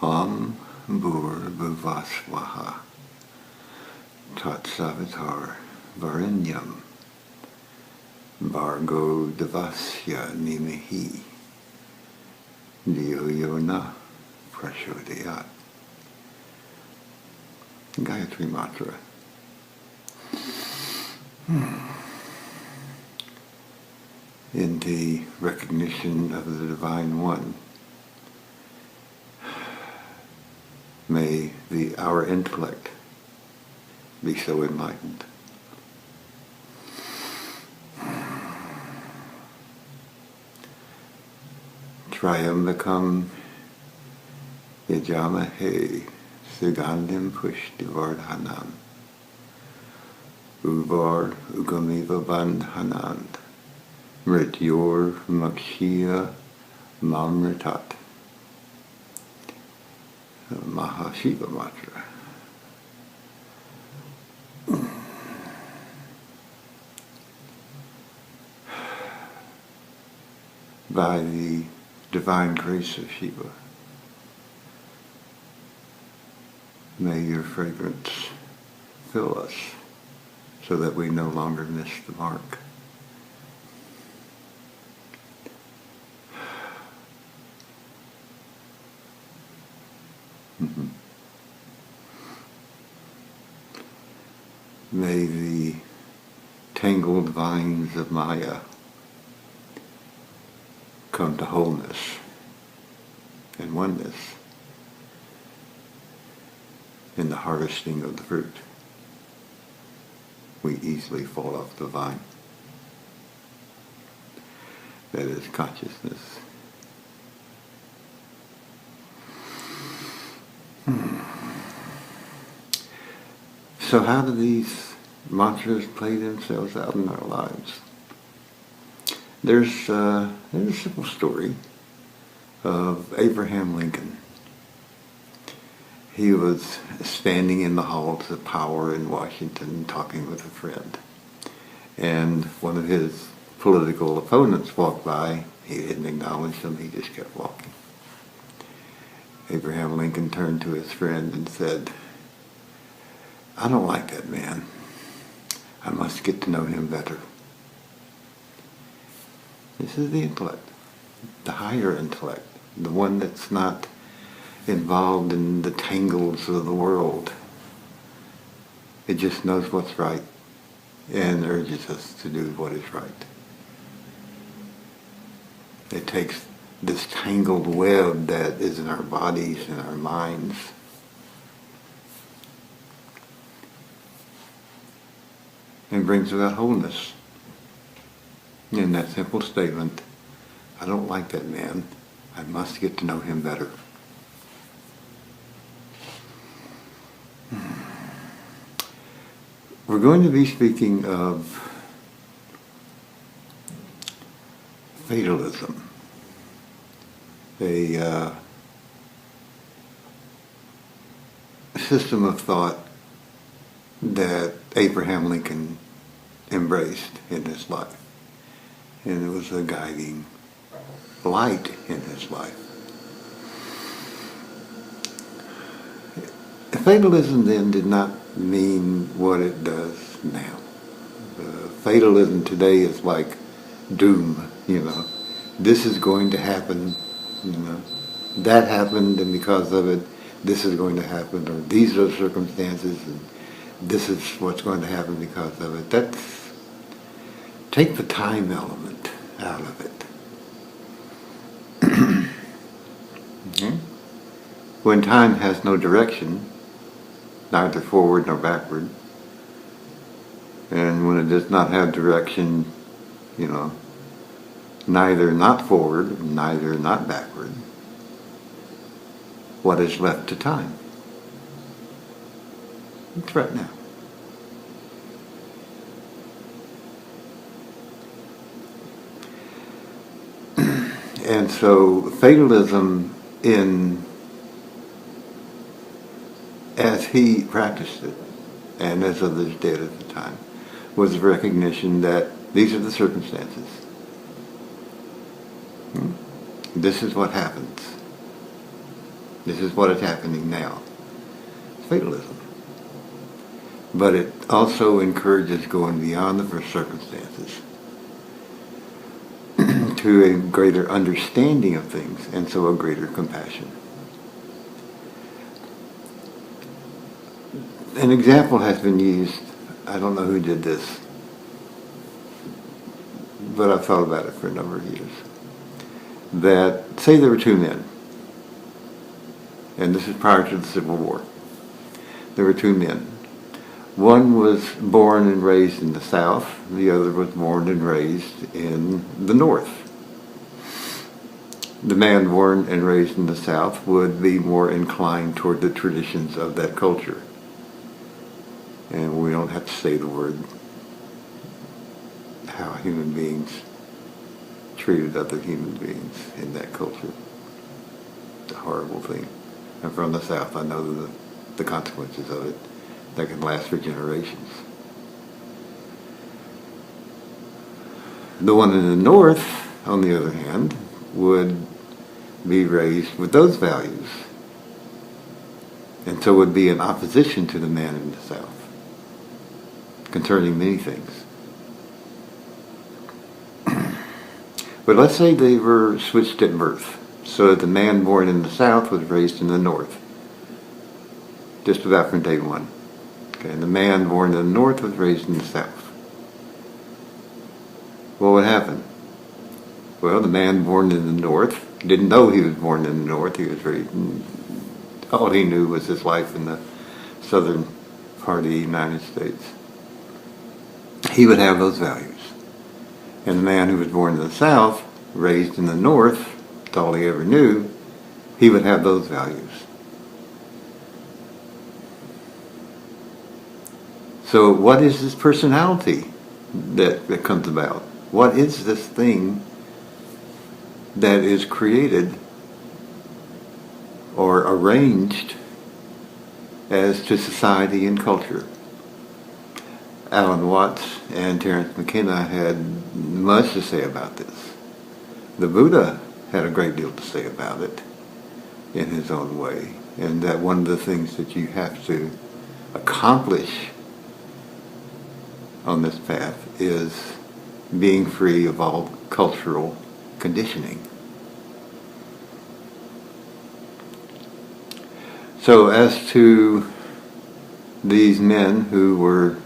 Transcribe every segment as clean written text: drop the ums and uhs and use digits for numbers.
Om Bhur Bhuvasvaha Tat Savitar Varinyam Bhargo Devasya Nimahi Diyo Yona Prachodayat. Gayatri Mantra. In the recognition of the Divine One, may our intellect be so enlightened. Triambakam Yajamahe Sugandhim Pushtivardhanam Uvar Ugamiva Bandhanand Mrityor Makshya Mamritat. Mahashiva Mantra. By the divine grace of Shiva, may your fragrance fill us so that we no longer miss the mark. May the tangled vines of Maya come to wholeness and oneness in the harvesting of the fruit. We easily fall off the vine. That is consciousness. So how do these mantras play themselves out in our lives? There's a simple story of Abraham Lincoln. He was standing in the halls of power in Washington talking with a friend. And one of his political opponents walked by. He didn't acknowledge him, he just kept walking. Abraham Lincoln turned to his friend and said, "I don't like that man. I must get to know him better." This is the intellect, the higher intellect, the one that's not involved in the tangles of the world. It just knows what's right and urges us to do what is right. It takes this tangled web that is in our bodies and our minds and brings about wholeness. In that simple statement, I don't like that man. I must get to know him better. We're going to be speaking of fatalism, a system of thought that Abraham Lincoln embraced in his life. And it was a guiding light in his life. Fatalism then did not mean what it does now. Fatalism today is like doom, This is going to happen, That happened, and because of it, this is going to happen, or these are the circumstances, and this is what's going to happen because of it. Take the time element out of it. Mm-hmm. When time has no direction, neither forward nor backward, and when it does not have direction, neither not forward, neither not backward, what is left to time? It's right now. And so fatalism, as he practiced it, and as others did at the time, was the recognition that these are the circumstances. This is what happens. This is what is happening now. It's fatalism. But it also encourages going beyond the circumstances to a greater understanding of things, and so a greater compassion. An example has been used, I don't know who did this, but I've thought about it for a number of years, that say there were two men, and this is prior to the Civil War. There were two men. One was born and raised in the South, the other was born and raised in the North. The man born and raised in the South would be more inclined toward the traditions of that culture. And we don't have to say the word how human beings treated other human beings in that culture. It's a horrible thing. I'm from the South. I know the consequences of it that can last for generations. The one in the North, on the other hand, would be raised with those values, and so would be in opposition to the man in the South concerning many things. But let's say they were switched at birth, so that the man born in the South was raised in the North, just about from day one. Okay, and the man born in the North was raised in the South. What would happen? Well, the man born in the North didn't know he was born in the North. He was all he knew was his life in the southern part of the United States. He would have those values. And the man who was born in the South, raised in the North, that's all he ever knew, he would have those values. So what is this personality that comes about? What is this thing that is created or arranged as to society and culture? Alan Watts and Terence McKenna had much to say about this. The Buddha had a great deal to say about it in his own way, and that one of the things that you have to accomplish on this path is being free of all cultural conditioning. So as to these men who were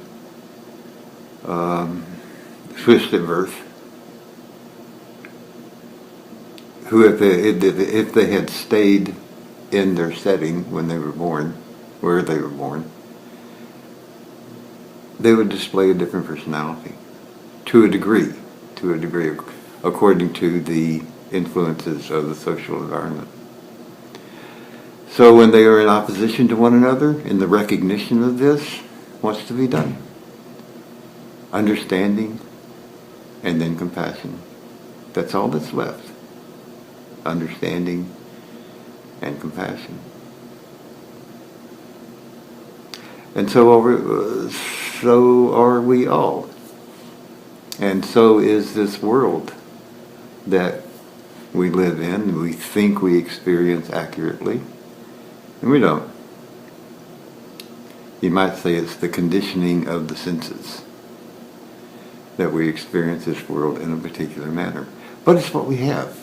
switched at birth, who if they had stayed in their setting when they were born, where they were born, they would display a different personality, to a degree, according to the influences of the social environment. So when they are in opposition to one another, in the recognition of this, what's to be done? Understanding and then compassion. That's all that's left. Understanding and compassion. And so are we all. And so is this world that we live in, we think we experience accurately, and we don't. You might say it's the conditioning of the senses that we experience this world in a particular manner. But it's what we have.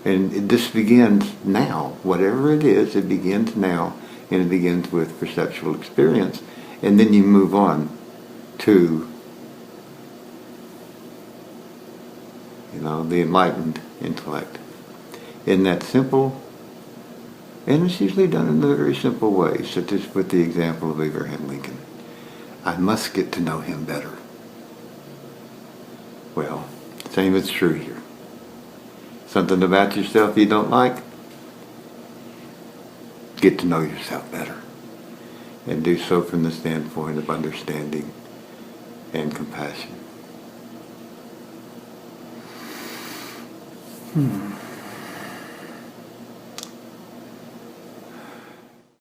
And this begins now. Whatever it is, it begins now, and it begins with perceptual experience. And then you move on to, the enlightened intellect. Isn't that simple? And it's usually done in a very simple way, such as with the example of Abraham Lincoln. I must get to know him better. Well, same is true here. Something about yourself you don't like? Get to know yourself better. And do so from the standpoint of understanding and compassion.